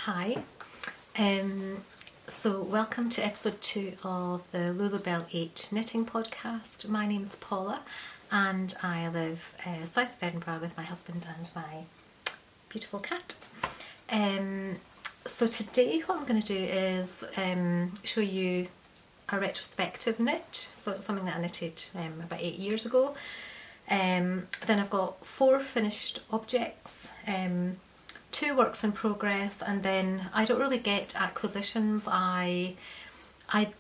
Hi, so welcome to episode 2 of the Lulubelle H knitting podcast. My name's Paula and I live south of Edinburgh with my husband and my beautiful cat. So today what I'm going to do is show you a retrospective knit. So it's something that I knitted about 8 years ago. Then I've got 4 finished objects, 2 works in progress, and then I don't really get acquisitions. I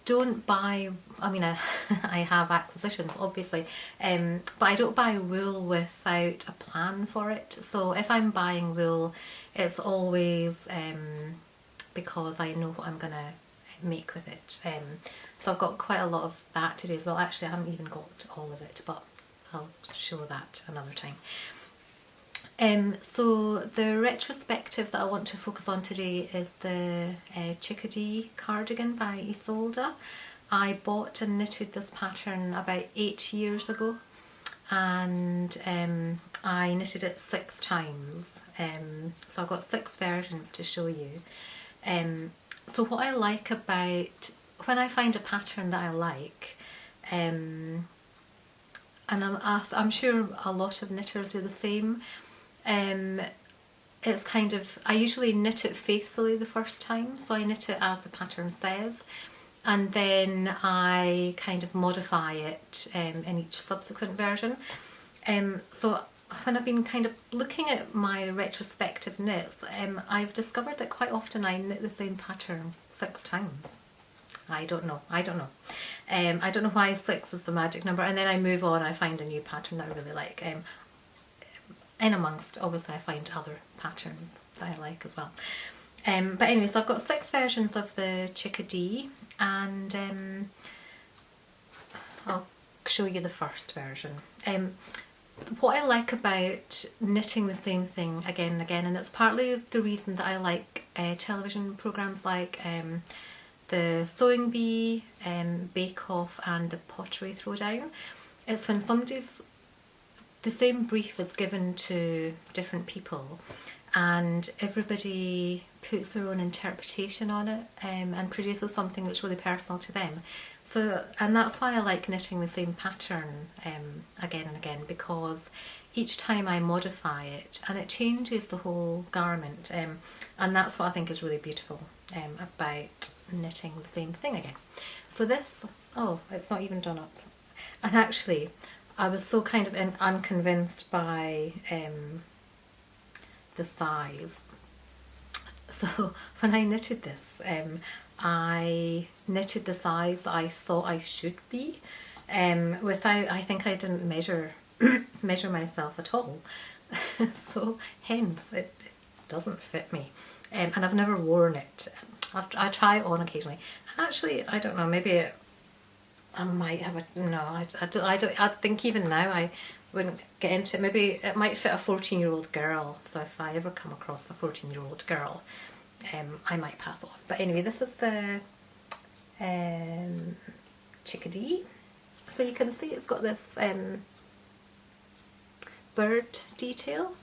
don't buy, I have acquisitions obviously, but I don't buy wool without a plan for it. So if I'm buying wool, it's always because I know what I'm going to make with it. So I've got quite a lot of that today as well. Actually I haven't even got all of it, but I'll show that another time. So the retrospective that I want to focus on today is the Chickadee cardigan by Ysolda. I bought and knitted this pattern about 8 years ago, and I knitted it 6 times. So I've got 6 versions to show you. So what I like about, when I find a pattern that I like, and I'm sure a lot of knitters do the same, it's kind of, I usually knit it faithfully the first time, so I knit it as the pattern says, and then I kind of modify it in each subsequent version. So when I've been kind of looking at my retrospective knits, I've discovered that quite often I knit the same pattern 6 times. I don't know. I don't know why 6 is the magic number, and then I move on, I find a new pattern that I really like. In amongst, obviously I find other patterns that I like as well. But anyway, so I've got 6 versions of the Chickadee, and I'll show you the first version. What I like about knitting the same thing again and again, and it's partly the reason that I like television programmes like the Sewing Bee, Bake Off and the Pottery Throwdown. It's when the same brief is given to different people and everybody puts their own interpretation on it and produces something that's really personal to them. So, and that's why I like knitting the same pattern again and again, because each time I modify it and it changes the whole garment, and that's what I think is really beautiful about knitting the same thing again. So this, oh, it's not even done up. And actually I was so kind of unconvinced by the size. So when I knitted this, I knitted the size I thought I should be, without, I think I didn't measure myself at all. So hence it doesn't fit me, and I've never worn it. I try it on occasionally. Actually, I don't know, maybe I might have a, no, I think even now I wouldn't get into it. Maybe it might fit a 14-year-old girl, so if I ever come across a 14-year-old girl, I might pass on. But anyway, this is the Chickadee. So you can see it's got this bird detail.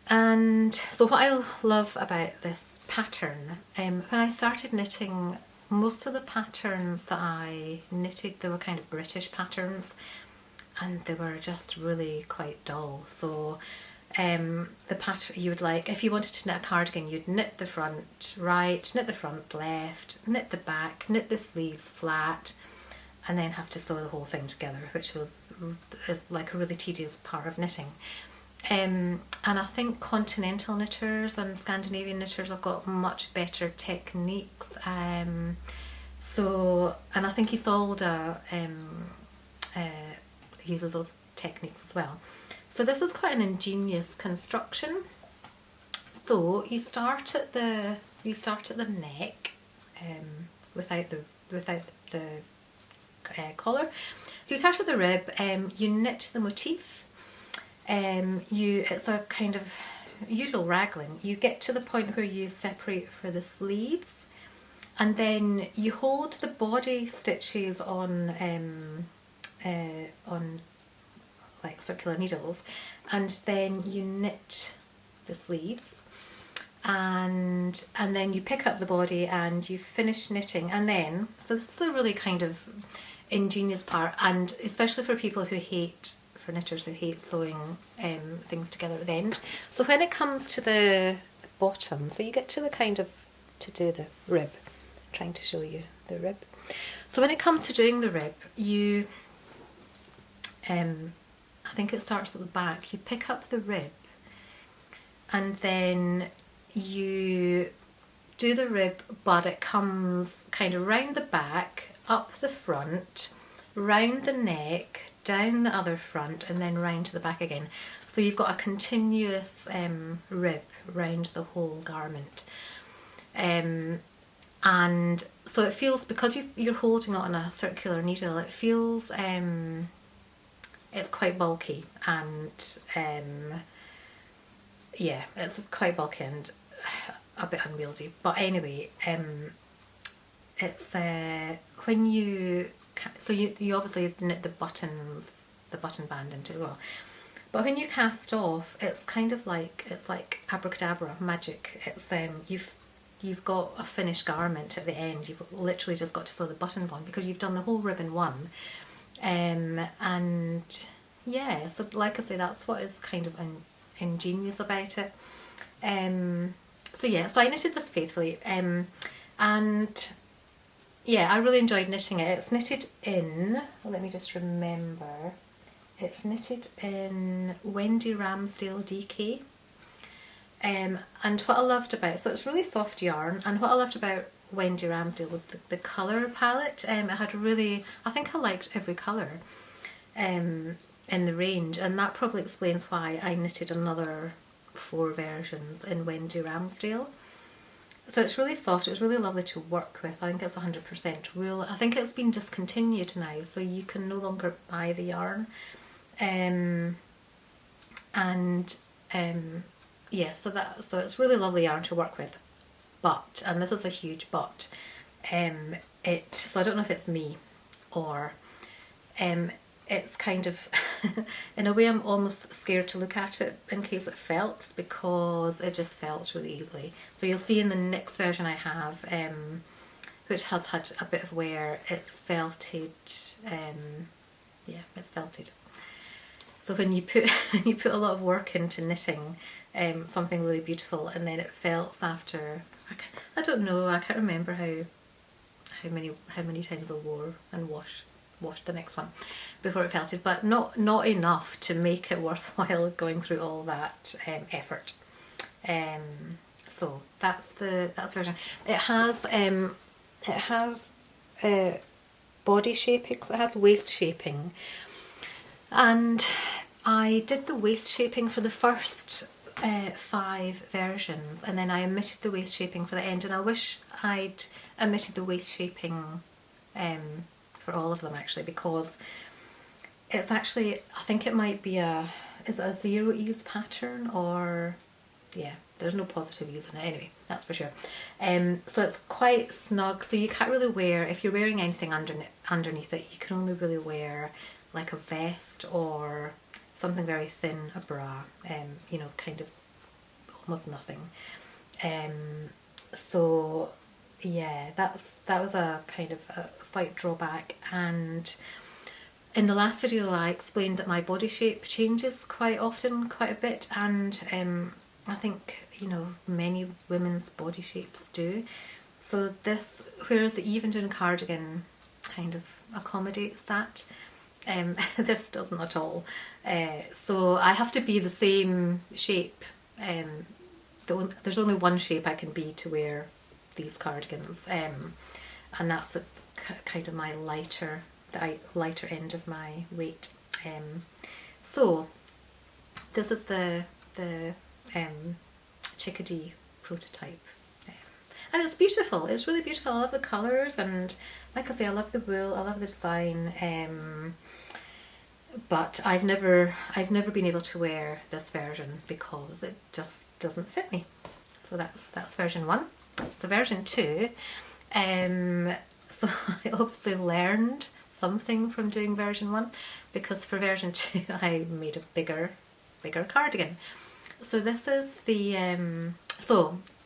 And so what I love about this pattern, when I started knitting, most of the patterns that I knitted, they were kind of British patterns and they were just really quite dull. So the pattern you would, like, if you wanted to knit a cardigan, you'd knit the front right, knit the front left, knit the back, knit the sleeves flat, and then have to sew the whole thing together, which is like a really tedious part of knitting. And I think continental knitters and Scandinavian knitters have got much better techniques. So, and I think Ysolda uses those techniques as well. So this is quite an ingenious construction. So you start at the neck, without the collar. So you start at the rib, you knit the motif. It's a kind of usual raglan. You get to the point where you separate for the sleeves, and then you hold the body stitches on like circular needles, and then you knit the sleeves, and then you pick up the body and you finish knitting, and then, so this is the really kind of ingenious part, and especially for people who hate, for knitters who hate sewing things together at the end. So when it comes to the bottom, so you get to the kind of, to do the rib, I'm trying to show you the rib. So when it comes to doing the rib, you, I think it starts at the back, you pick up the rib and then you do the rib, but it comes kind of round the back, up the front, round the neck, down the other front, and then round to the back again. So you've got a continuous rib round the whole garment. And so it feels, because you're holding it on a circular needle, it feels, it's quite bulky, and yeah, it's quite bulky and a bit unwieldy. But anyway, it's when you, so you obviously knit the buttons, the button band into as well. But when you cast off, it's kind of like, it's like abracadabra, magic. It's you've got a finished garment at the end. You've literally just got to sew the buttons on because you've done the whole rib in one. And yeah, so like I say, that's what is kind of ingenious about it. So yeah, so I knitted this faithfully, and yeah, I really enjoyed knitting it. It's knitted in, let me just remember, it's knitted in Wendy Ramsdale DK. And what I loved about, so it's really soft yarn, and what I loved about Wendy Ramsdale was the colour palette. It had really, I think I liked every colour in the range, and that probably explains why I knitted another 4 versions in Wendy Ramsdale. So it's really soft, it's really lovely to work with. I think it's 100% wool. I think it's been discontinued now, so you can no longer buy the yarn. Yeah, so it's really lovely yarn to work with. But, and this is a huge but, so I don't know if it's me or it's kind of, in a way I'm almost scared to look at it in case it felts, because it just felts really easily. So you'll see in the next version I have, which has had a bit of wear, it's felted, yeah, it's felted. So when you put a lot of work into knitting something really beautiful and then it felts after, I don't know, I can't remember how many times I wore and washed the next one before it felted, but not enough to make it worthwhile going through all that effort. So that's version. It has body shaping, so it has waist shaping, and I did the waist shaping for the first 5 versions, and then I omitted the waist shaping for the end, and I wish I'd omitted the waist shaping for all of them actually, because it's actually, I think it might be is it a 0 ease pattern, or yeah, there's no positive ease in it anyway, that's for sure. So it's quite snug, so you can't really wear, if you're wearing anything underneath it, you can only really wear like a vest or something very thin, a bra, you know, kind of almost nothing. So yeah, that was a kind of a slight drawback. And in the last video I explained that my body shape changes quite often, quite a bit, and I think, you know, many women's body shapes do. So this, whereas the Evendoon cardigan kind of accommodates that, this doesn't at all. So I have to be the same shape. There's only one shape I can be to wear these cardigans, and that's kind of my lighter end of my weight. So this is the Chickadee prototype, and it's beautiful. It's really beautiful. I love the colours, and like I say, I love the wool. I love the design. But I've never been able to wear this version because it just doesn't fit me. So that's version 1. So version 2, so I obviously learned something from doing version 1, because for version 2 I made a bigger cardigan. So this is the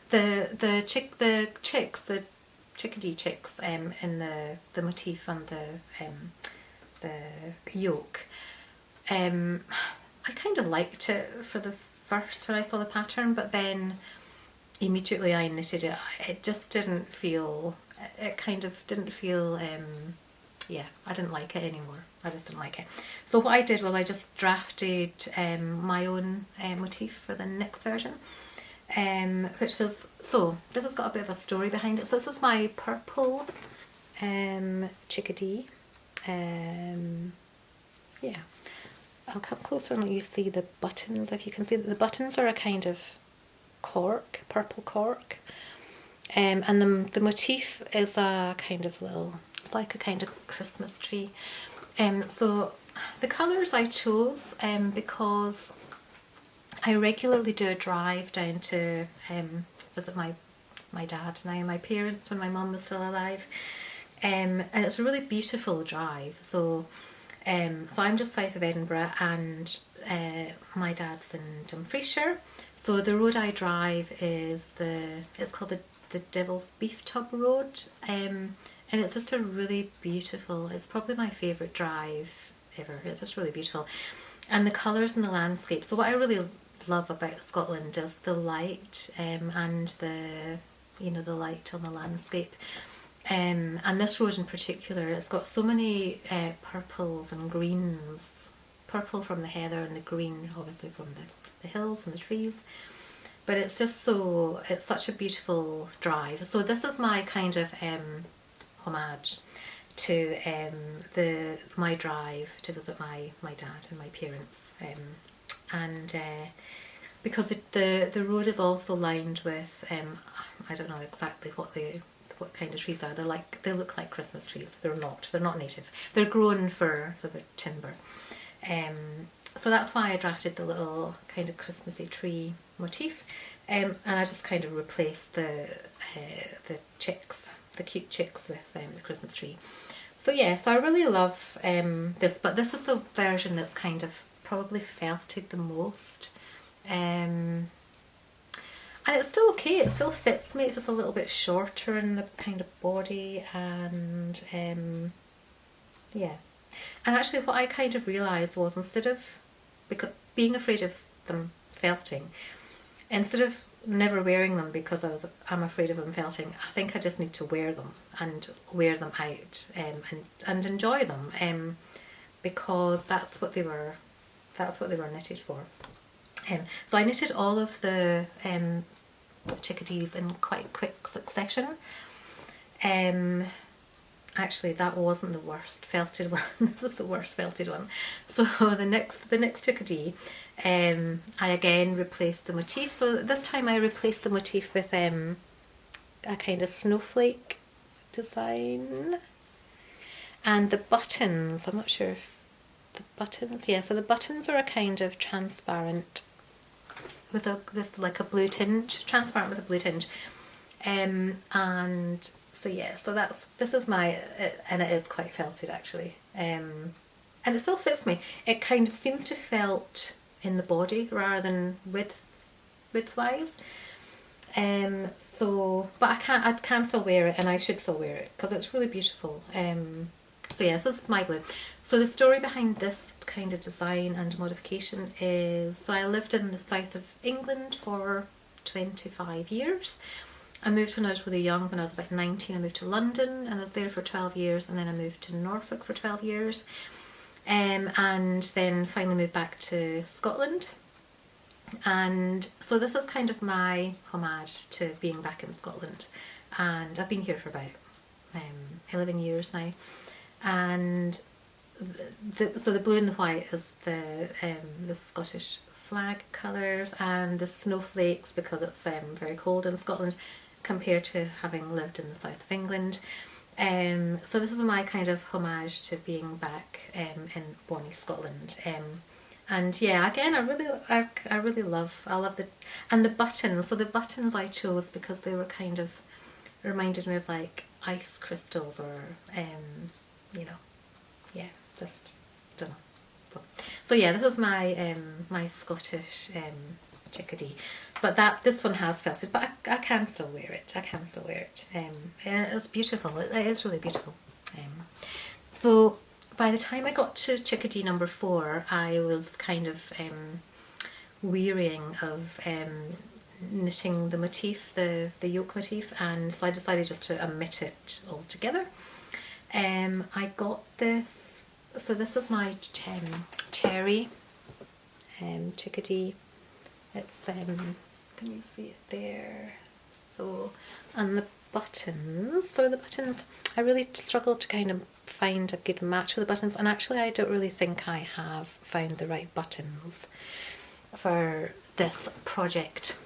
the chicks, the Chickadee chicks in the motif on the yoke. I kind of liked it for the first when I saw the pattern, but then immediately I knitted it. It just didn't feel. It kind of didn't feel. Yeah, I didn't like it anymore. I just didn't like it. So what I did was I just drafted my own motif for the next version, which was, so this has got a bit of a story behind it. So this is my purple Chickadee. Yeah, I'll come closer and let you see the buttons. If you can see that the buttons are a kind of cork, purple cork, and the motif is a kind of little, it's like a kind of Christmas tree. So the colours I chose because I regularly do a drive down to visit my dad and my parents when my mum was still alive, and it's a really beautiful drive. So I'm just south of Edinburgh, and my dad's in Dumfriesshire. So the road I drive is it's called the Devil's Beef Tub Road, and it's just a really beautiful, it's probably my favourite drive ever. It's just really beautiful. And the colours in the landscape. So what I really love about Scotland is the light, and the light on the landscape. And this road in particular, it's got so many purples and greens. Purple from the heather and the green obviously from the hills and the trees. But it's just it's such a beautiful drive. So this is my kind of homage to my drive to visit my dad and my parents, and because the road is also lined with I don't know exactly what kind of trees are. They look like Christmas trees. They're not native. They're grown for the timber. So that's why I drafted the little kind of Christmassy tree motif, and I just kind of replaced the chicks, the cute chicks, with the Christmas tree. So yeah, so I really love this, but this is the version that's kind of probably felted the most. And it's still okay, it still fits me, it's just a little bit shorter in the kind of body, and yeah. And actually what I kind of realised was, instead of being afraid of them felting, instead of never wearing them because I'm afraid of them felting, I think I just need to wear them out, and enjoy them, because that's what they were knitted for. So I knitted all of the Chickadees in quite quick succession. Actually, that wasn't the worst felted one. This is the worst felted one. So the next Chickadee, I again replaced the motif. So this time I replaced the motif with a kind of snowflake design, and the buttons. I'm not sure if the buttons. Yeah, so the buttons are a kind of transparent with this like a blue tinge, transparent with a blue tinge, and so yeah, so this is my, and it is quite felted actually, and it still fits me. It kind of seems to felt in the body rather than widthwise. So, but I can still wear it, and I should still wear it because it's really beautiful. So yeah, this is my blue. So the story behind this kind of design and modification is, so I lived in the south of England for 25 years. I moved when I was really young. When I was about 19, I moved to London and I was there for 12 years, and then I moved to Norfolk for 12 years, and then finally moved back to Scotland. And so this is kind of my homage to being back in Scotland, and I've been here for about 11 years now. And so the blue and the white is the Scottish flag colours, and the snowflakes because it's very cold in Scotland compared to having lived in the south of England. So this is my kind of homage to being back in bonny Scotland. And yeah, again, I love the buttons. So the buttons I chose because they were kind of reminded me of like ice crystals, or yeah, just don't know. So yeah, this is my my Scottish Chickadee. But this one has felted, but I can still wear it. I can still wear it. It's beautiful. It is really beautiful. So by the time I got to Chickadee number 4, I was kind of wearying of knitting the motif, the yoke motif, and so I decided just to omit it altogether. I got this, so this is my cherry Chickadee. It's can you see it there? So, and the buttons, I really struggled to kind of find a good match for the buttons, and actually I don't really think I have found the right buttons for this project.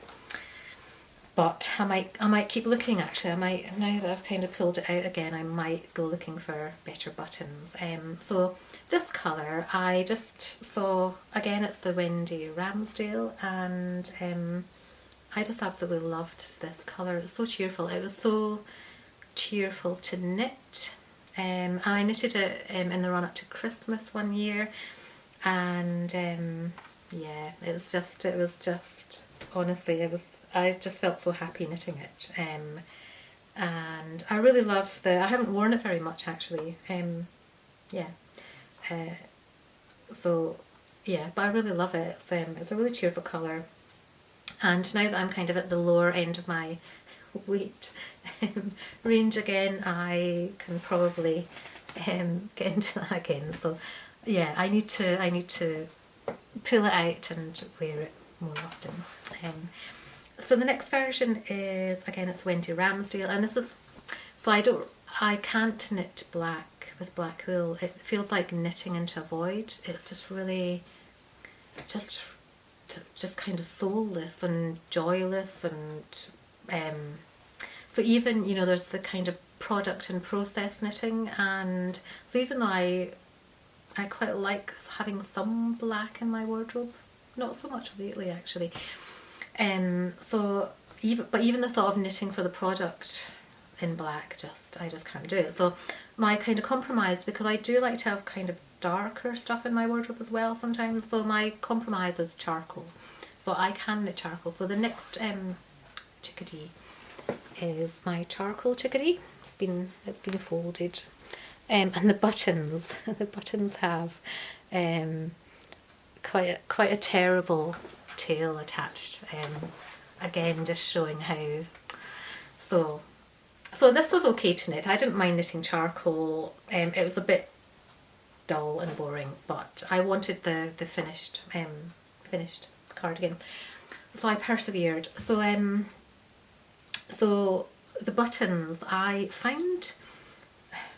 But I might keep looking. Actually, I might, now that I've kind of pulled it out again, I might go looking for better buttons. So this colour, I just saw, again, it's the Wendy Ramsdale, and I just absolutely loved this colour. It's so cheerful. It was so cheerful to knit. I knitted it in the run up to Christmas one year, and yeah, it was just honestly, I just felt so happy knitting it, and I really love I haven't worn it very much actually, yeah, so yeah, but I really love it. It's a really cheerful colour, and now that I'm kind of at the lower end of my weight range again, I can probably get into that again. So yeah, I need to pull it out and wear it more often. So the next version is, again, it's Wendy Ramsdale, and this is, so I can't knit black with black wool. It feels like knitting into a void. It's just really just kind of soulless and joyless, and so even, you know, there's the kind of product and process knitting, and so even though I quite like having some black in my wardrobe, not so much lately actually, so even the thought of knitting for the product in black, I just can't do it. So my kind of compromise, because I do like to have kind of darker stuff in my wardrobe as well sometimes, so my compromise is charcoal. So I can knit charcoal. So the next Chickadee is my charcoal Chickadee. It's been folded, and the buttons have quite a terrible tail attached. Again, just showing how. So this was okay to knit. I didn't mind knitting charcoal. It was a bit dull and boring, but I wanted the finished cardigan, so I persevered. So the buttons I find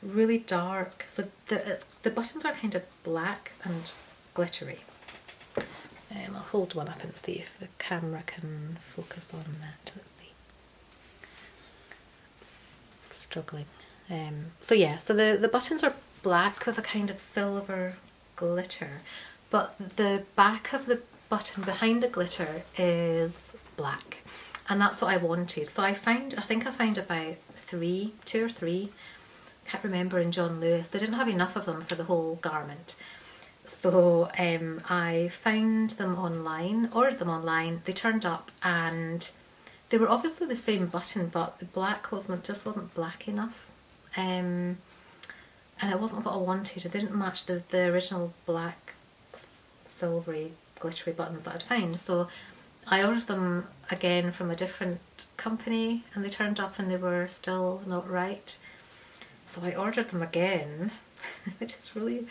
really dark. So the buttons are kind of black and glittery. I'll hold one up and see if the camera can focus on that. Let's see. It's struggling. So yeah, so the buttons are black with a kind of silver glitter, but the back of the button behind the glitter is black, and that's what I wanted. So I think I found about 2 or 3, can't remember, in John Lewis. They didn't have enough of them for the whole garment. So I found them online, ordered them online, they turned up, and they were obviously the same button, but the black just wasn't black enough. And it wasn't what I wanted. It didn't match the original black, silvery, glittery buttons that I'd found. So I ordered them again from a different company, and they turned up and they were still not right. So I ordered them again, which is really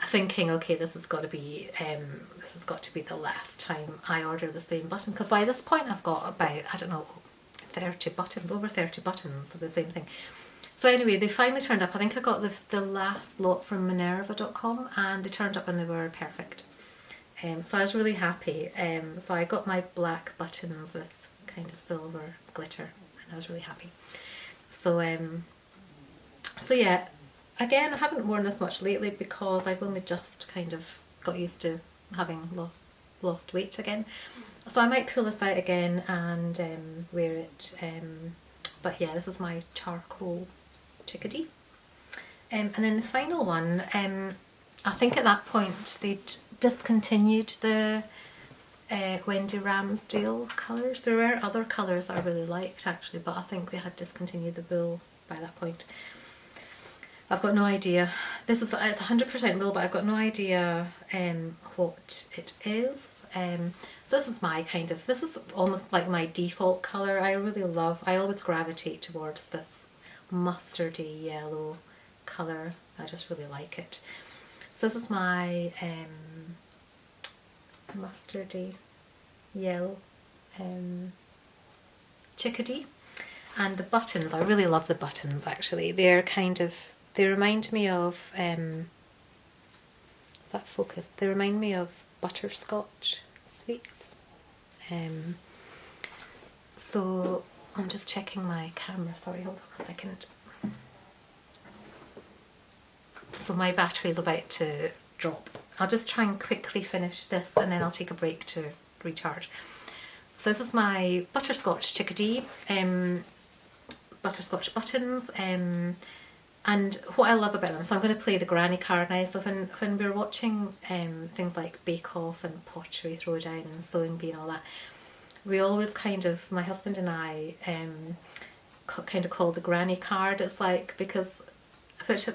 thinking, okay, this has got to be the last time I order the same button, because by this point I've got about, I don't know, 30 buttons, over 30 buttons of the same thing. So anyway, they finally turned up. I think I got the last lot from Minerva.com, and they turned up and they were perfect. So I was really happy. So I got my black buttons with kind of silver glitter, and I was really happy. So so yeah, again, I haven't worn this much lately because I've only just kind of got used to having lost weight again. So I might pull this out again and wear it. But yeah, this is my charcoal Chickadee. And then the final one, I think at that point they'd discontinued the Wendy Ramsdale colours. There were other colours I really liked actually, but I think they had discontinued the wool by that point. I've got no idea. It's 100% wool, but I've got no idea what it is. So this is my this is almost like my default colour. I always gravitate towards this mustardy yellow colour. I just really like it. So this is my mustardy yellow Chickadee. And the buttons, I really love the buttons actually. They remind me of, is that focus? They remind me of butterscotch sweets. So I'm just checking my camera, sorry, hold on a second. So my battery is about to drop. I'll just try and quickly finish this and then I'll take a break to recharge. So this is my butterscotch Chickadee, butterscotch buttons, and what I love about them, so I'm going to play the granny card now. So when we're watching things like Bake Off and Pottery Throwdown and Sewing Bee and all that, we always my husband and I kind of call the granny card. It's like, because which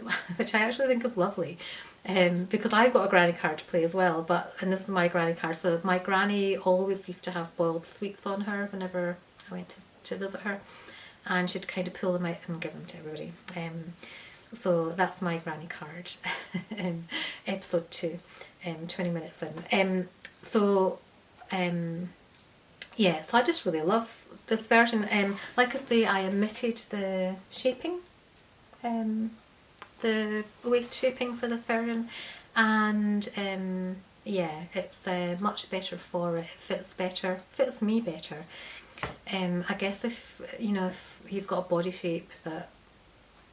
I actually think is lovely, because I've got a granny card to play as well, and this is my granny card. So my granny always used to have boiled sweets on her whenever I went to visit her, and she'd kind of pull them out and give them to everybody. So that's my granny card. Episode 2, 20 minutes in. Yeah, so I just really love this version. Like I say, I omitted the shaping, the waist shaping for this version, and yeah, it's much better for it. It fits me better. I guess if you've got a body shape that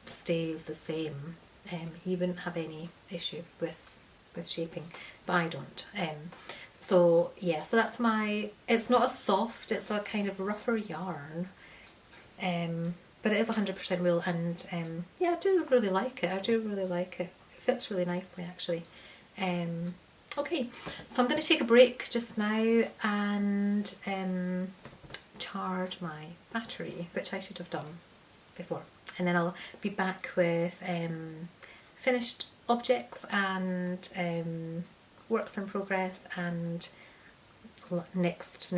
stays the same, you wouldn't have any issue with shaping, but I don't. So yeah, so that's it's not a soft, it's a kind of rougher yarn, but it is 100% wool, and yeah, I do really like it. It fits really nicely actually. Okay, so I'm going to take a break just now and charge my battery, which I should have done before, and then I'll be back with finished objects and works in progress and next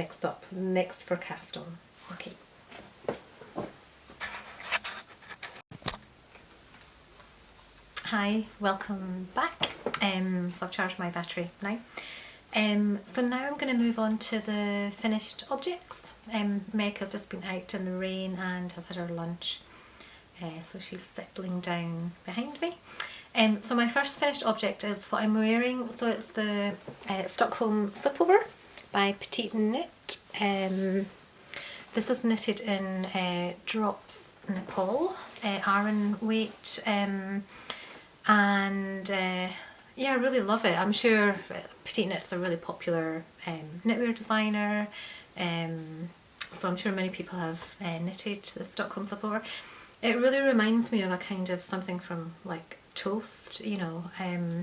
for cast on. Okay. Hi, welcome back. So I've charged my battery now. So now I'm going to move on to the finished objects. Meg has just been out in the rain and has had her lunch, so she's settling down behind me. So my first finished object is what I'm wearing. So it's the Stockholm Slipover by Petiteknit. This is knitted in drops Nepal, Aran weight, and yeah, I really love it. I'm sure Petiteknit's a really popular knitwear designer, so I'm sure many people have knitted the Stockholm Slipover. It really reminds me of a kind of something from like Toast, I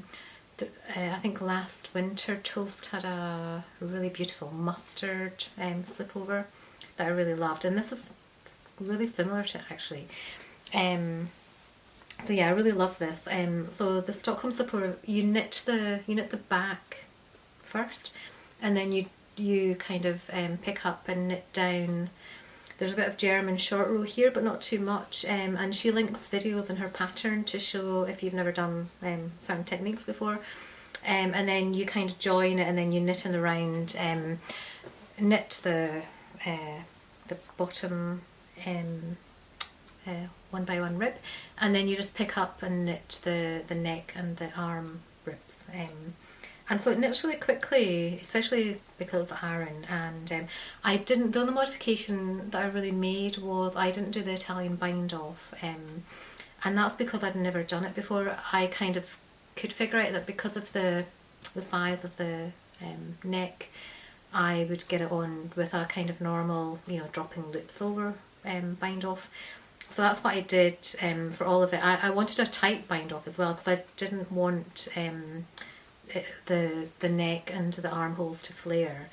think last winter Toast had a really beautiful mustard slipover that I really loved, and this is really similar to it actually. So yeah, I really love this. So the Stockholm Slipover, you knit the back first, and then you kind of pick up and knit down. There's a bit of German short row here, but not too much, and she links videos in her pattern to show if you've never done certain techniques before, and then you kind of join it and then you knit in the round, knit the bottom one by one rib, and then you just pick up and knit the neck and the arm ribs, and so it knits really quickly, especially because it's Aran. And I didn't, the only modification that I really made was I didn't do the Italian bind off, and that's because I'd never done it before. I kind of could figure out that because of the size of the neck, I would get it on with a kind of normal, dropping loops over bind off. So that's what I did for all of it. I wanted a tight bind off as well, because I didn't want the neck and the armholes to flare.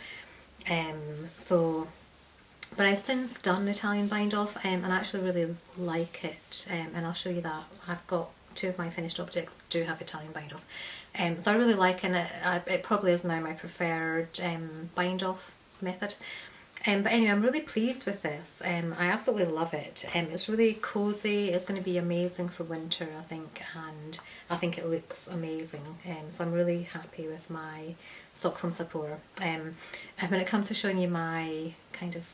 But I've since done Italian bind off, and I actually really like it, and I'll show you that. I've got 2 of my finished objects do have Italian bind off, so I really like it. It probably is now my preferred bind off method. But anyway, I'm really pleased with this. I absolutely love it. It's really cosy. It's going to be amazing for winter, I think, and I think it looks amazing. So I'm really happy with my Stockholm Slipover. And when it comes to showing you my kind of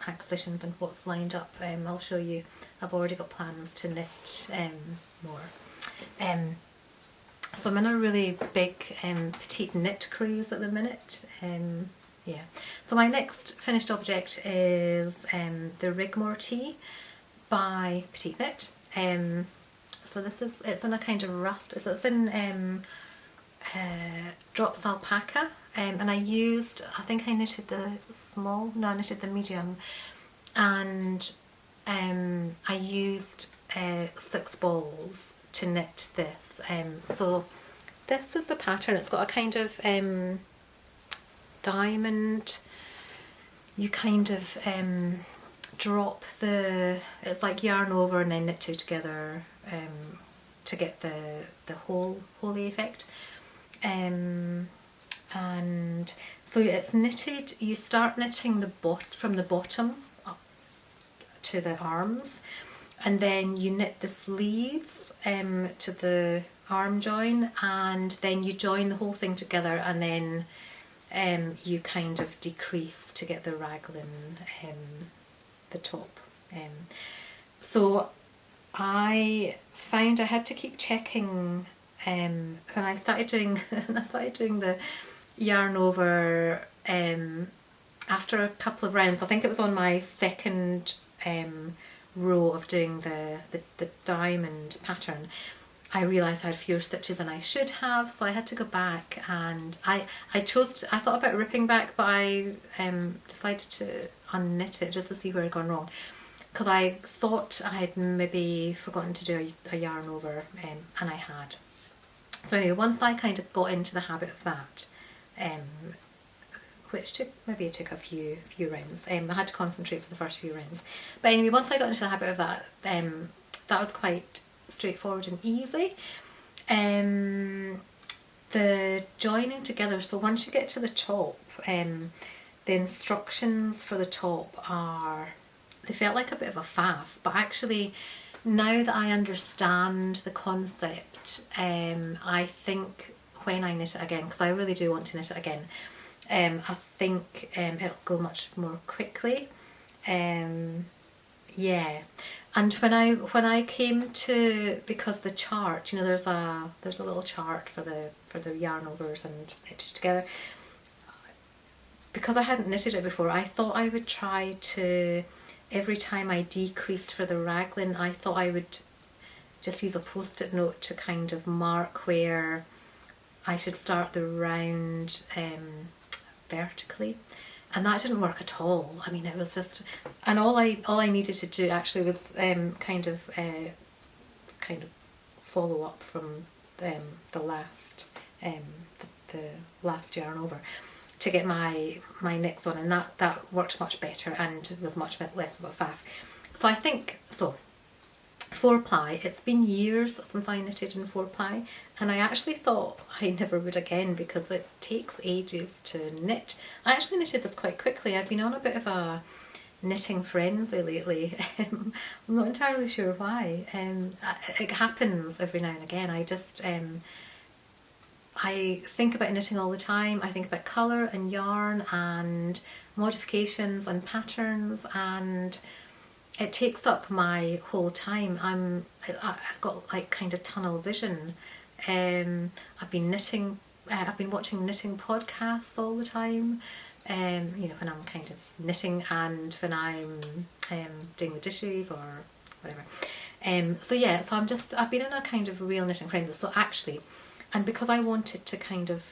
acquisitions and what's lined up, I'll show you. I've already got plans to knit more. So I'm in a really big petite knit craze at the minute. Yeah. So my next finished object is the Rigmor tee by Petiteknit. So it's in a kind of rust. So it's in drops alpaca, and I think I knitted the small. No, I knitted the medium, and I used 6 balls to knit this. So this is the pattern. It's got a kind of diamond. You kind of drop it's like yarn over and then knit 2 together to get the holy effect. And so it's knitted. You start knitting from the bottom up to the arms, and then you knit the sleeves to the arm join, and then you join the whole thing together, and then you kind of decrease to get the raglan, the top. So I found I had to keep checking when I started doing the yarn over after a couple of rounds. I think it was on my second row of doing the diamond pattern. I realised I had fewer stitches than I should have, so I had to go back, and I thought about ripping back, but I decided to unknit it just to see where I'd gone wrong, because I thought I had maybe forgotten to do a yarn over, and I had. So anyway, once I kind of got into the habit of that, which took a few rounds, I had to concentrate for the first few rounds, but anyway, once I got into the habit of that, that was quite straightforward and easy. The joining together, so once you get to the top, the instructions for the top they felt like a bit of a faff, but actually now that I understand the concept, I think when I knit it again, because I really do want to knit it again, I think it'll go much more quickly. Yeah. And when I came to, because the chart, you know, there's a little chart for the yarn overs and knitted together. Because I hadn't knitted it before, I thought I would try to, every time I decreased for the raglan, I thought I would just use a post-it note to kind of mark where I should start the round vertically. And that didn't work at all. I mean, it was just, and all I needed to do actually was kind of follow up from the last yarn over to get my next one, and that worked much better and was much less of a faff. So I think, 4-ply, it's been years since I knitted in 4-ply, and I actually thought I never would again because it takes ages to knit. I actually knitted this quite quickly. I've been on a bit of a knitting frenzy lately. I'm not entirely sure why. It happens every now and again. I think about knitting all the time. I think about colour and yarn and modifications and patterns, and it takes up my whole time. I've got like kind of tunnel vision. I've been knitting. I've been watching knitting podcasts all the time. You know, when I'm kind of knitting and when I'm doing the dishes or whatever. So yeah, so I've been in a kind of real knitting frenzy. So actually, and because I wanted to kind of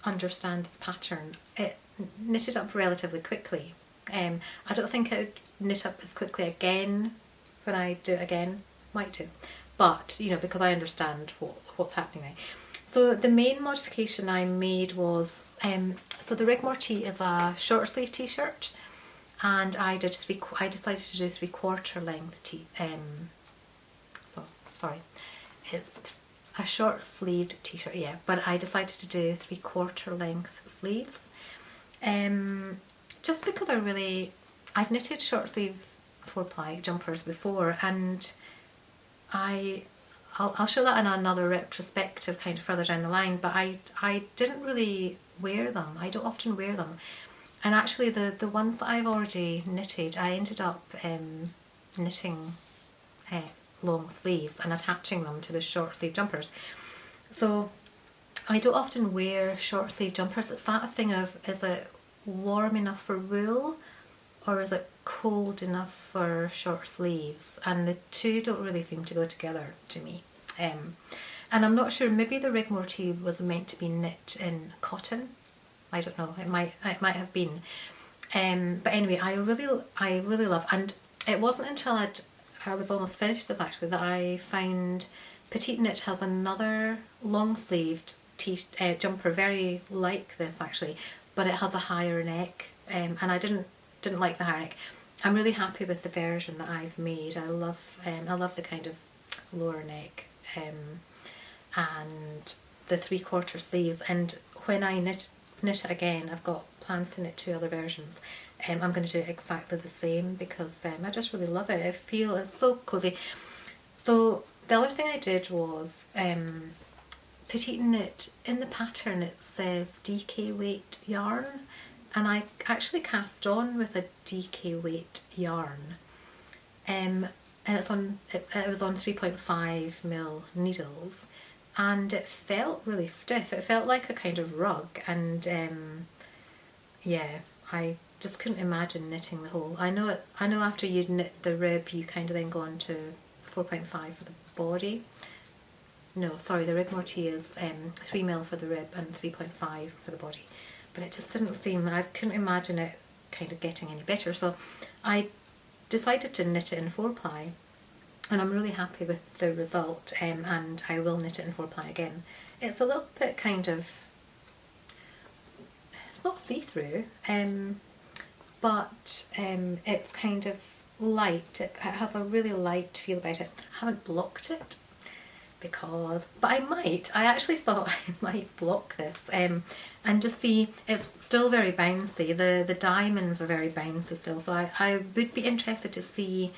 understand this pattern, it knitted up relatively quickly. I don't think it would knit up as quickly again when I do it again. Might do, but you know, because I understand what's happening now. So the main modification I made was, so the Rigmor tee is a short sleeve t-shirt, and I decided to do 3/4 length tee. It's a short sleeved t-shirt, yeah, but I decided to do 3/4 length sleeves, just because I've knitted short sleeve 4-ply jumpers before, and I'll show that in another retrospective kind of further down the line, but I didn't really wear them. I don't often wear them. And actually the ones that I've already knitted, I ended up knitting long sleeves and attaching them to the short sleeve jumpers. So I don't often wear short sleeve jumpers. It's that thing of, is it warm enough for wool or is it cold enough for short sleeves? And the two don't really seem to go together to me. And I'm not sure, maybe the Rigmor tee was meant to be knit in cotton. I don't know, it might have been. But anyway, I really love, and it wasn't until I was almost finished this actually that I found Petiteknit has another long sleeved jumper very like this actually, but it has a higher neck, and I didn't like the higher neck. I'm really happy with the version that I've made. I love the kind of lower neck, and the 3/4 sleeves, and when I knit it again, I've got plans to knit 2 other versions. I'm going to do exactly the same because I just really love it. I feel it's so cozy. So the other thing I did was Petiteknit, in the pattern it says DK weight yarn, and I actually cast on with a DK weight yarn, and it was on 3.5mm needles, and it felt really stiff. It felt like a kind of rug, and yeah, I just couldn't imagine knitting the whole. I know after you knit the rib you kind of then go on to 4.5 for the body. No, sorry, the Rigmor tee is 3mm for the rib and 3.5 for the body, but it just didn't seem, I couldn't imagine it kind of getting any better, so I decided to knit it in 4-ply, and I'm really happy with the result, and I will knit it in 4-ply again. It's a little bit kind of, it's not see-through, but it's kind of light. It has a really light feel about it. I haven't blocked it because, but I actually thought I might block this and just see. It's still very bouncy. The diamonds are very bouncy still, so I would be interested to see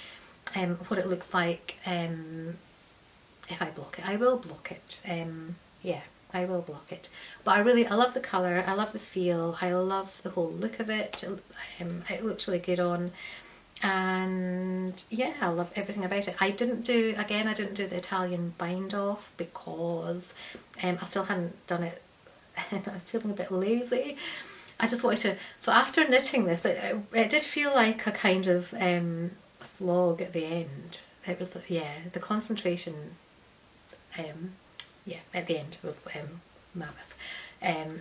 what it looks like if I block it. I will block it. Yeah, I will block it. But I love the colour, I love the feel, I love the whole look of it. It looks really good on, and yeah, I love everything about it. I didn't do the Italian bind off because I still hadn't done it and I was feeling a bit lazy. I just wanted to, so after knitting this, it did feel like a kind of slog at the end. It was, yeah, the concentration, yeah, at the end was mammoth.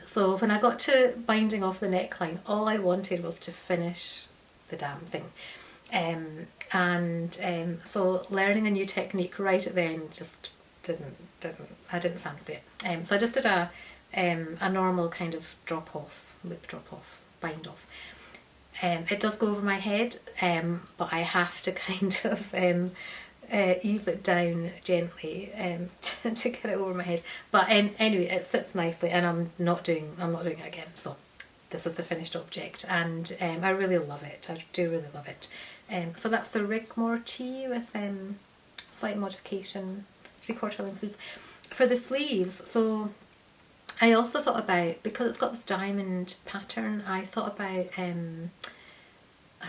So when I got to binding off the neckline, all I wanted was to finish the damn thing. So learning a new technique right at the end just I didn't fancy it. So I just did a normal kind of lip drop off, bind off. It does go over my head, but I have to kind of ease it down gently to get it over my head. But anyway, it sits nicely, and I'm not doing it again. So this is the finished object, and I really love it. I do really love it. So that's the Rigmor tee with slight modification, 3/4 length sleeves. For the sleeves, so I also thought about, because it's got this diamond pattern, I thought about a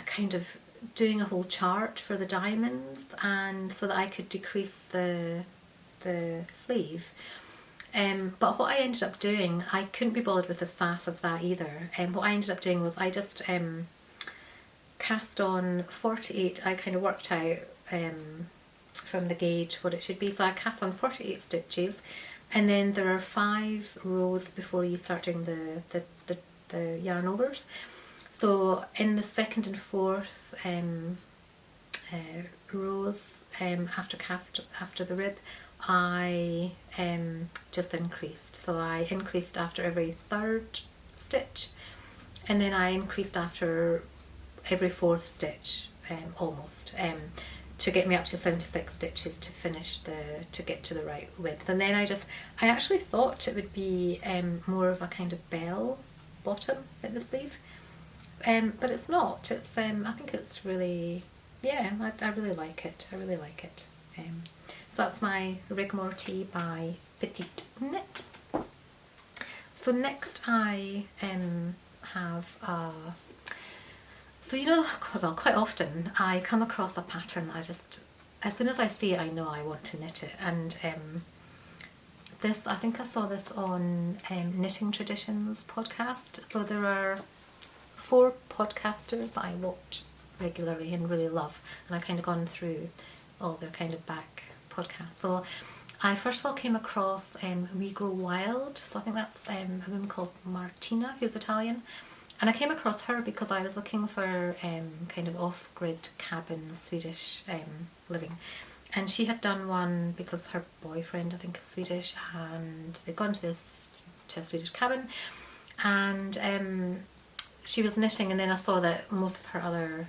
kind of doing a whole chart for the diamonds, and so that I could decrease the sleeve. But what I ended up doing, I couldn't be bothered with the faff of that either. What I ended up doing was I just cast on 48. I kind of worked out from the gauge what it should be, so I cast on 48 stitches, and then there are 5 rows before you start doing the yarn overs. So in the 2nd and 4th rows, after the rib, I just increased. So I increased after every third stitch, and then I increased after every fourth stitch, almost, to get me up to 76 stitches to finish to get to the right width. And then I actually thought it would be more of a kind of bell bottom at the sleeve, but it's not. It's I think it's really, yeah, I really like it. I really like it. So that's my Rigmor tee by Petiteknit. So next I have so you know, well, quite often I come across a pattern that I just, as soon as I see it, I know I want to knit it. And this, I think I saw this on Knitting Traditions podcast. So there are 4 podcasters that I watch regularly and really love, and I've kind of gone through all their kind of back podcasts. So I first of all came across We Grow Wild. So I think that's a woman called Martina, who's Italian. And I came across her because I was looking for kind of off-grid cabin Swedish living. And she had done one because her boyfriend, I think, is Swedish, and they'd gone to a Swedish cabin, and she was knitting, and then I saw that most of her other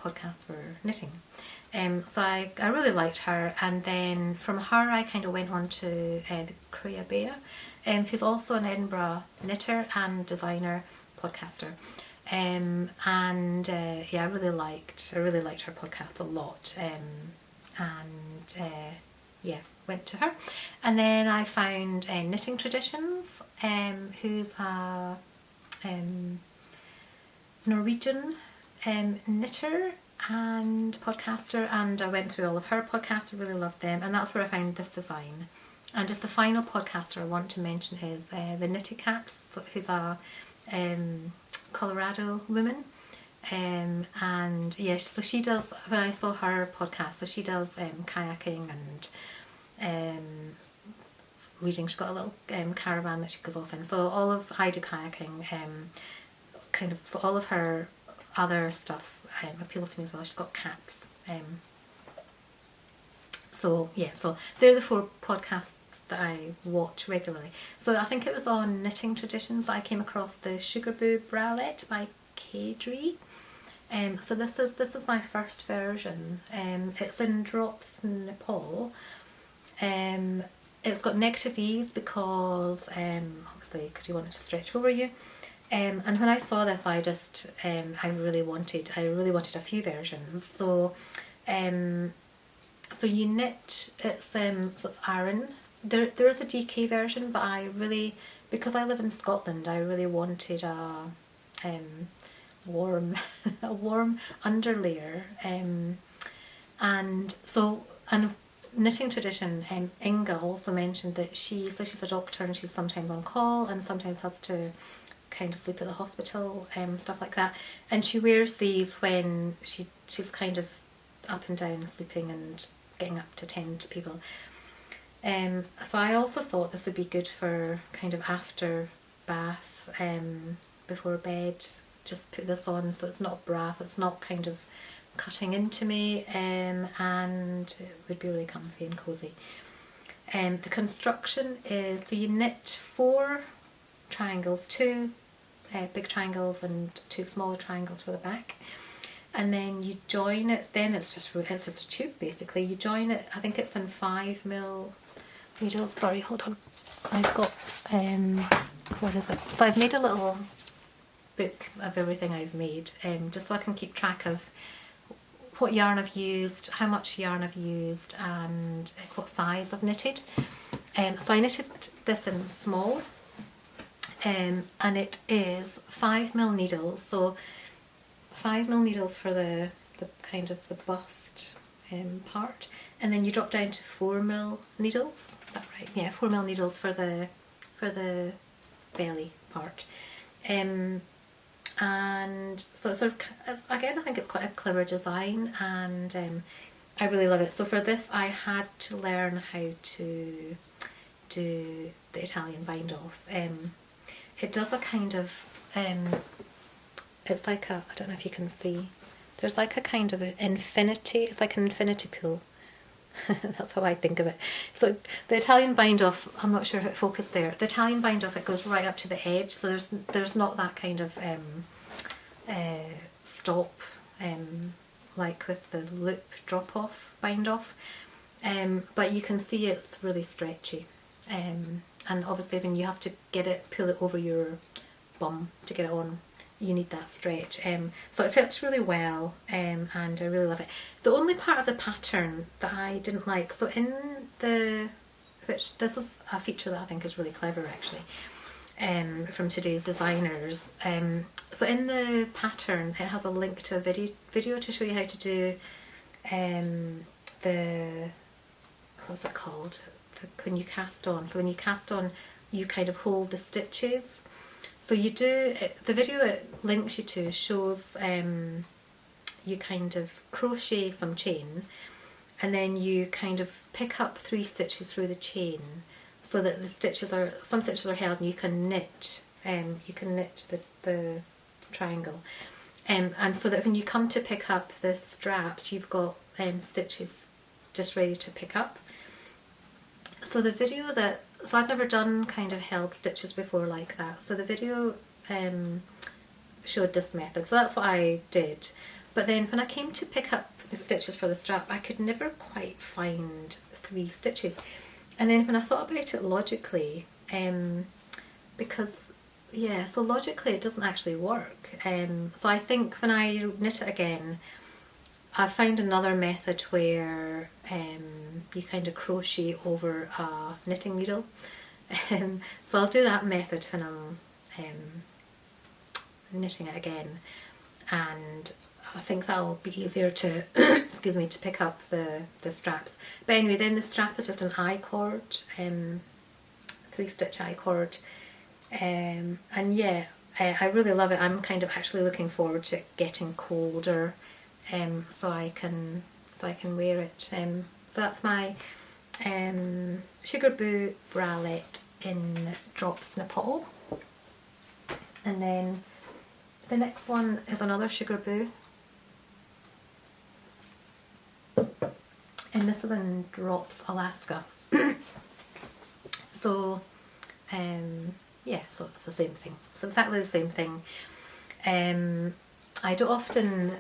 podcasts were knitting. So I really liked her, and then from her I kind of went on to the Creabea, who's also an Edinburgh knitter and designer podcaster, and yeah, I really liked her podcast a lot, and yeah, went to her. And then I found Knitting Traditions, who's a Norwegian knitter and podcaster, and I went through all of her podcasts. I really loved them, and that's where I found this design. And just the final podcaster I want to mention is the Knitty Cats, who's a Colorado woman, and yeah, so she does, when I saw her podcast, so she does kayaking and reading. She's got a little caravan that she goes off in. So all of, I do kayaking, kind of, so all of her other stuff appeals to me as well. She's got cats, so yeah, so they're the 4 podcasts that I watch regularly. So I think it was on Knitting Traditions that I came across the Sugarboo Bralette by Caidree. So this is my first version. It's in Drops Nepal. It's got negative ease because obviously because you want it to stretch over you. And when I saw this, I just I really wanted a few versions. So so you knit, it's so it's Aran. There is a DK version, but I really, because I live in Scotland, I really wanted a warm a warm underlayer, and so, and Knitting Tradition, Inga also mentioned that she's a doctor, and she's sometimes on call and sometimes has to kind of sleep at the hospital, stuff like that, and she wears these when she's kind of up and down sleeping and getting up to tend to people. So I also thought this would be good for kind of after bath, before bed. Just put this on, so it's not brass, it's not kind of cutting into me, and it would be really comfy and cosy. The construction is, so you knit 4 triangles, 2 big triangles and 2 smaller triangles for the back, and then you join it. Then it's just a tube basically. You join it, I think it's in 5mm needles. Sorry, hold on. I've got what is it? So I've made a little book of everything I've made, just so I can keep track of what yarn I've used, how much yarn I've used, and what size I've knitted. So I knitted this in small, and it is 5mm needles. So 5mm needles for the kind of the bust part, and then you drop down to 4mm needles. Is that right? Yeah, 4mm needles for the belly part. And so it's sort of, again, I think it's quite a clever design, and I really love it. So for this I had to learn how to do the Italian bind off. It does a kind of, it's like a, I don't know if you can see, there's like a kind of infinity, it's like an infinity pool That's how I think of it. So the Italian bind off, I'm not sure if it focused there. The Italian bind off, it goes right up to the edge, so there's not that kind of stop like with the loop drop off bind off. But you can see it's really stretchy. And obviously when you have to pull it over your bum to get it on, you need that stretch. So it fits really well, and I really love it. The only part of the pattern that I didn't like, so which this is a feature that I think is really clever actually, from today's designers. So in the pattern it has a link to a video to show you how to do what's it called? When you cast on. So when you cast on, you kind of hold the stitches. So you do, the video it links you to shows you kind of crochet some chain, and then you kind of pick up 3 stitches through the chain, so that some stitches are held, and you can knit the triangle, and so that when you come to pick up the straps, you've got stitches just ready to pick up. So the video so I'd never done kind of held stitches before like that, so the video showed this method, so that's what I did. But then when I came to pick up the stitches for the strap, I could never quite find 3 stitches. And then when I thought about it logically, because yeah, so logically it doesn't actually work. So I think when I knit it again, I found another method where you kind of crochet over a knitting needle. So I'll do that method when I'm knitting it again, and I think that'll be easier to excuse me, to pick up the straps. But anyway, then the strap is just an I-cord, 3-stitch I-cord, and yeah, I really love it. I'm kind of actually looking forward to it getting colder, so I can wear it. So that's my Sugarboo Bralette in Drops Nepal. And then the next one is another Sugarboo, and this is in Drops Alaska. So yeah, so it's the same thing. It's exactly the same thing. I don't often,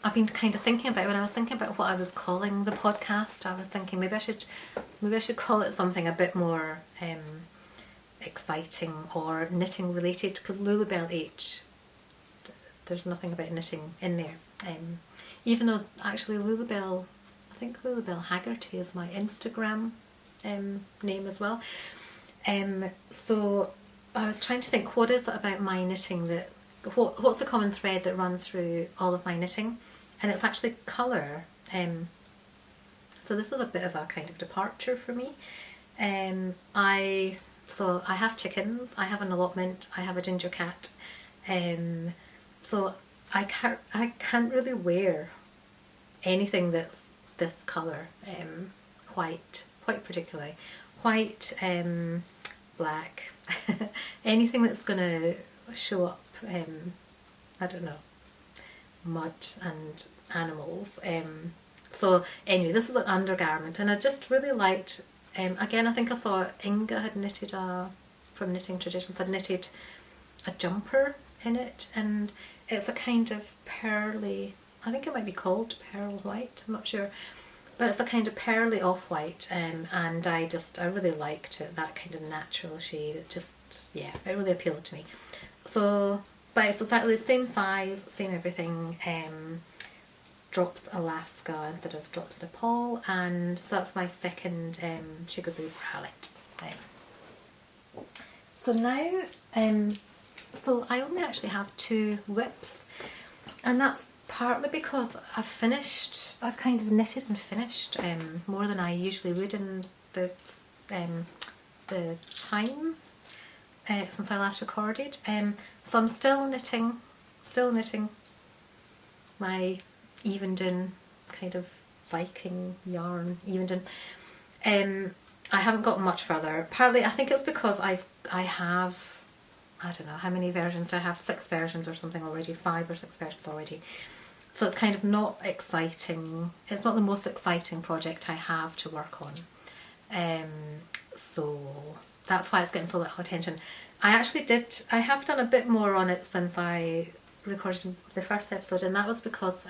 I've been kind of thinking about, when I was thinking about what I was calling the podcast, I was thinking maybe I should call it something a bit more exciting or knitting related, because Lulubelle H, there's nothing about knitting in there. Even though actually Lulubelle, I think Lulubelle Haggerty is my Instagram name as well. So I was trying to think, what is it about my knitting that, what's the common thread that runs through all of my knitting? And it's actually colour. So this is a bit of a kind of departure for me. So I have chickens, I have an allotment, I have a ginger cat. So I can't really wear anything that's this colour, white particularly, white, black, anything that's going to show up, I don't know, mud and animals. So anyway, this is an undergarment, and I just really liked, again I think I saw Inga had knitted from Knitting Traditions, had knitted a jumper in it, and it's a kind of pearly, I think it might be called pearl white, I'm not sure, but it's a kind of pearly off-white, and I really liked it, that kind of natural shade. It just, yeah, it really appealed to me. So, but it's exactly the same size, same everything, Drops Alaska instead of Drops Nepal, and so that's my second Sugarboo Bralette. So now, so I only actually have 2 whips, and that's partly because I've kind of knitted and finished more than I usually would in the time since I last recorded. So I'm still knitting my Evendoon kind of Viking yarn Evendoon. I haven't got much further. Partly I think it's because I have, I don't know how many versions do I have, 6 versions or something already, 5 or 6 versions already. So it's kind of not exciting. It's not the most exciting project I have to work on. So that's why it's getting so little attention. I have done a bit more on it since I recorded the first episode, and that was because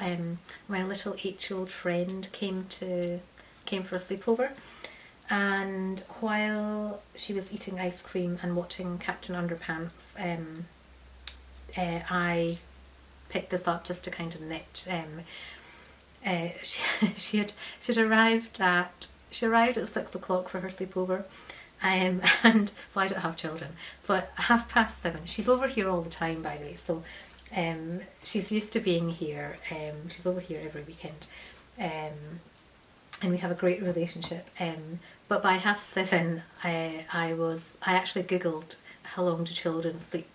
my little 8-year-old friend came for a sleepover, and while she was eating ice cream and watching Captain Underpants, I picked this up just to kind of knit. She'd arrived at 6 o'clock for her sleepover, and so I don't have children. So at 7:30, she's over here all the time, by the way. So she's used to being here. She's over here every weekend, and we have a great relationship. But by 7:30, I actually googled how long do children sleep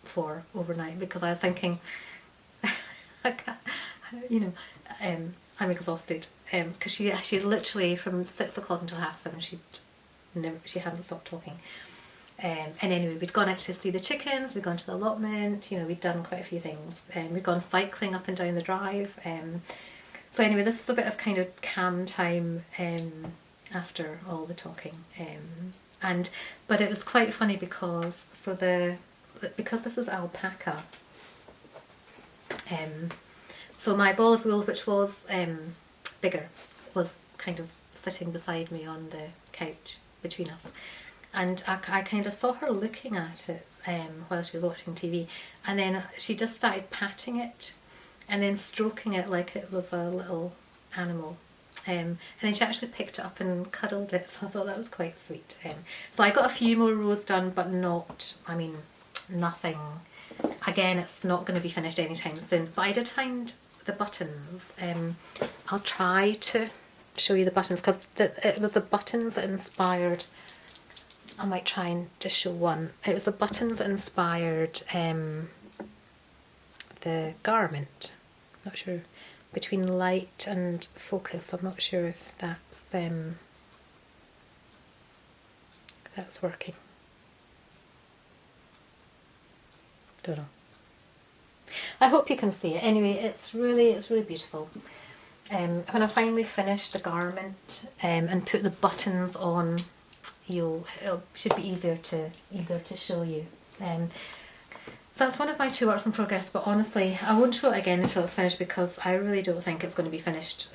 for overnight, because I was thinking, I can't, I'm exhausted. Because she literally from 6 o'clock until 7:30 she hadn't stopped talking. And anyway, we'd gone out to see the chickens, we'd gone to the allotment, we'd done quite a few things. We'd gone cycling up and down the drive. So anyway, this is a bit of kind of calm time after all the talking. But it was quite funny because this is alpaca. So my ball of wool, which was bigger, was kind of sitting beside me on the couch between us, and I kind of saw her looking at it while she was watching TV, and then she just started patting it and then stroking it like it was a little animal, and then she actually picked it up and cuddled it, so I thought that was quite sweet. So I got a few more rows done, but nothing. Again, it's not going to be finished anytime soon, but I did find the buttons. I'll try to show you the buttons, because it was the buttons that inspired, I might try and just show one. It was the buttons that inspired the garment. Not sure, between light and focus, I'm not sure if that's working. Don't know. I hope you can see it. Anyway, it's really beautiful. When I finally finish the garment and put the buttons on, it should be easier to show you. So that's one of my 2 works in progress, but honestly I won't show it again until it's finished, because I really don't think it's going to be finished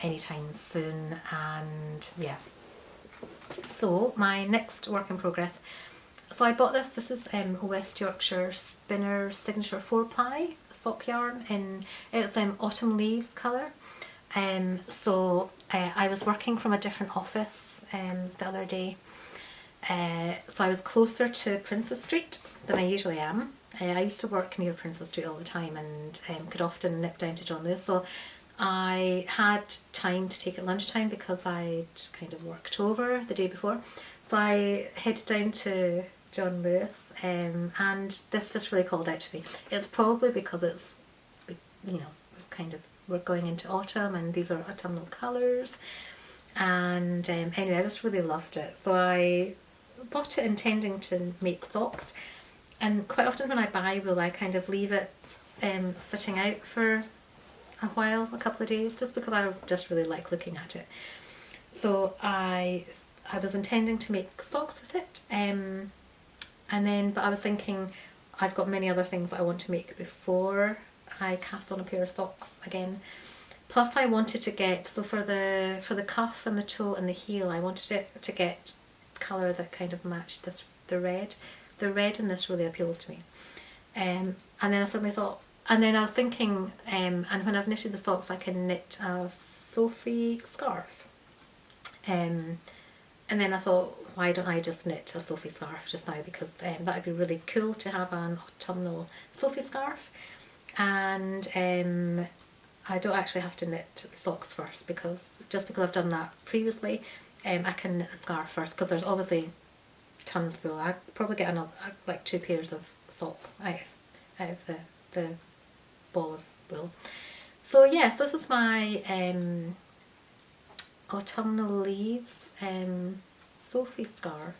anytime soon. And yeah, so my next work in progress, so I bought this is West Yorkshire Spinner Signature 4-ply sock yarn, it's Autumn Leaves colour. So I was working from a different office the other day, so I was closer to Princess Street than I usually am. I used to work near Princess Street all the time, and could often nip down to John Lewis, so I had time to take at lunchtime because I'd kind of worked over the day before. So I headed down to John Lewis, and this just really called out to me. It's probably because it's, we're going into autumn, and these are autumnal colours, and anyway, I just really loved it. So I bought it intending to make socks, and quite often when I buy wool I kind of leave it sitting out for a while, a couple of days, just because I just really like looking at it. So I was intending to make socks with it, but I was thinking I've got many other things that I want to make before I cast on a pair of socks again. Plus I wanted to get, so for the cuff and the toe and the heel, I wanted it to get colour that kind of matched the red. The red in this really appeals to me. And then I suddenly thought, and then I was thinking, and when I've knitted the socks I can knit a Sophie scarf. And then I thought, why don't I just knit a Sophie scarf just now, because that would be really cool to have an autumnal Sophie scarf. And I don't actually have to knit the socks first, because I've done that previously, I can knit the scarf first, because there's obviously tons of wool. I'd probably get like 2 pairs of socks out of the ball of wool. So yes, this is my autumnal leaves Sophie scarf.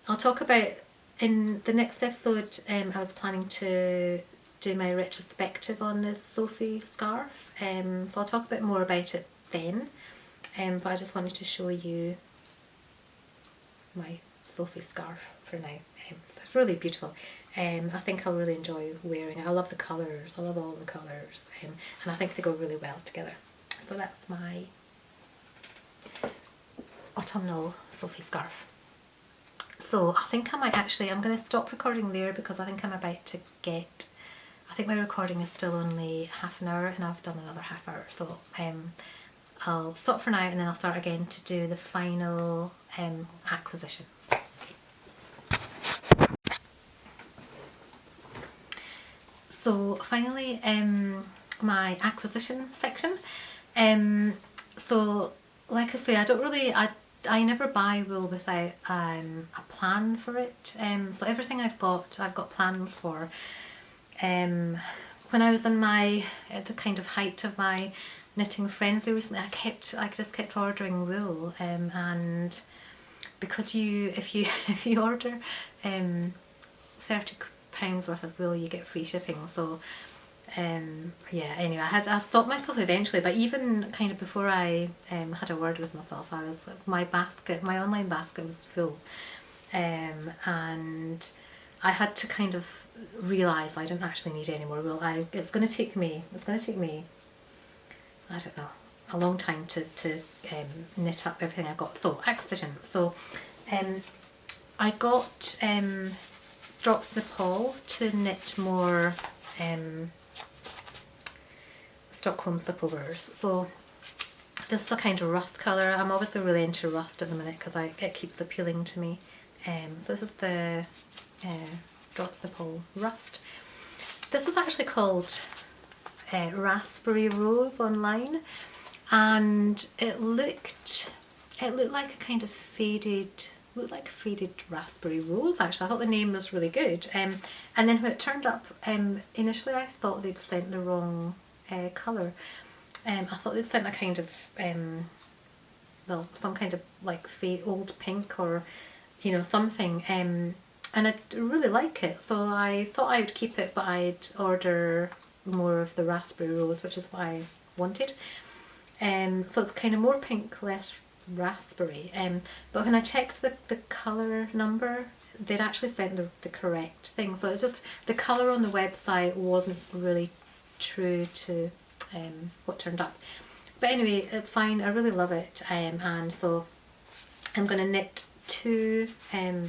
I'll talk about in the next episode. I was planning to do my retrospective on this Sophie scarf, so I'll talk a bit more about it then, but I just wanted to show you my Sophie scarf for now. It's really beautiful. I think I'll really enjoy wearing it. I love the colours, I love all the colours, and I think they go really well together. So that's my autumnal Sophie scarf. So I think I might actually, I'm going to stop recording there because I think I'm about to get, I think my recording is still only half an hour and I've done another half hour, so I'll stop for now and then I'll start again to do the final acquisitions. So finally, my acquisition section. So like I say, I never buy wool without a plan for it. So everything I've got plans for. When I was in the kind of height of my knitting frenzy recently, I just kept ordering wool, and because if you order £30 worth of wool, you get free shipping. So yeah, anyway, I stopped myself eventually, but even kind of before I had a word with myself, my online basket was full, and I had to kind of realise I didn't actually need any more wool. It's going to take me, I don't know, a long time to knit up everything I've got. So acquisition. So I got Drops the Paul to knit more Stockholm slipovers. So this is a kind of rust colour. I'm obviously really into rust at the minute because it keeps appealing to me. So this is the Drops the Paul Rust. This is actually called Raspberry Rose online, and it looked like a kind of faded raspberry rose. Actually, I thought the name was really good, and then when it turned up, initially I thought they'd sent the wrong colour. I thought they'd sent a kind of well, some kind of like old pink or something, and I really like it, so I thought I would keep it, but I'd order more of the raspberry rose, which is what I wanted. So it's kind of more pink, less raspberry, but when I checked the colour number, they'd actually sent the correct thing, so it's just the colour on the website wasn't really true to what turned up. But anyway, it's fine, I really love it, and so I'm going to knit 2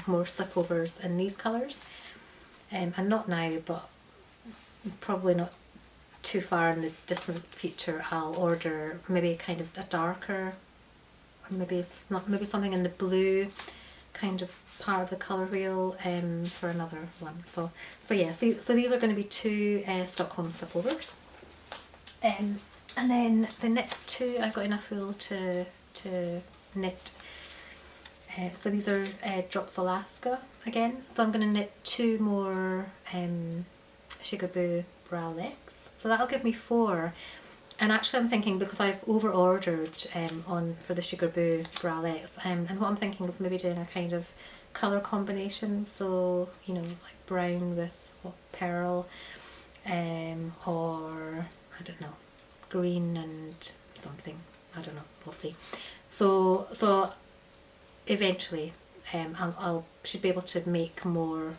more slipovers in these colours, and not now, but probably not too far in the distant future I'll order maybe kind of a darker, or maybe something in the blue kind of part of the colour wheel for another one. So yeah, so these are going to be 2 Stockholm slipovers, and then the next 2 I've got enough wool to knit. So these are Drops Alaska again, so I'm going to knit 2 more Sugarboo Bralettes, so that'll give me 4. And actually I'm thinking, because I've over ordered for the Sugarboo Bralettes, and what I'm thinking is maybe doing a kind of colour combination, so like brown with pearl, or I don't know, green and something, I don't know, we'll see. So eventually I'll should be able to make more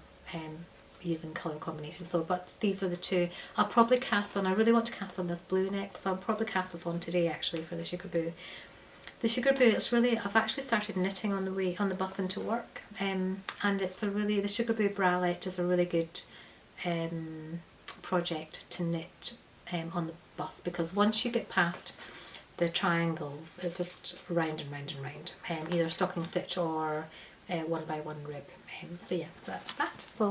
using colour combinations. So, but these are the 2 I'll probably cast on. I really want to cast on this blue neck, so I'll probably cast this on today actually for the Sugarboo. The Sugarboo, I've actually started knitting on the bus into work, and it's the Sugarboo Bralette is a really good project to knit on the bus, because once you get past the triangles, it's just round and round and round, either stocking stitch or 1 by 1 rib. So yeah, so that's that. So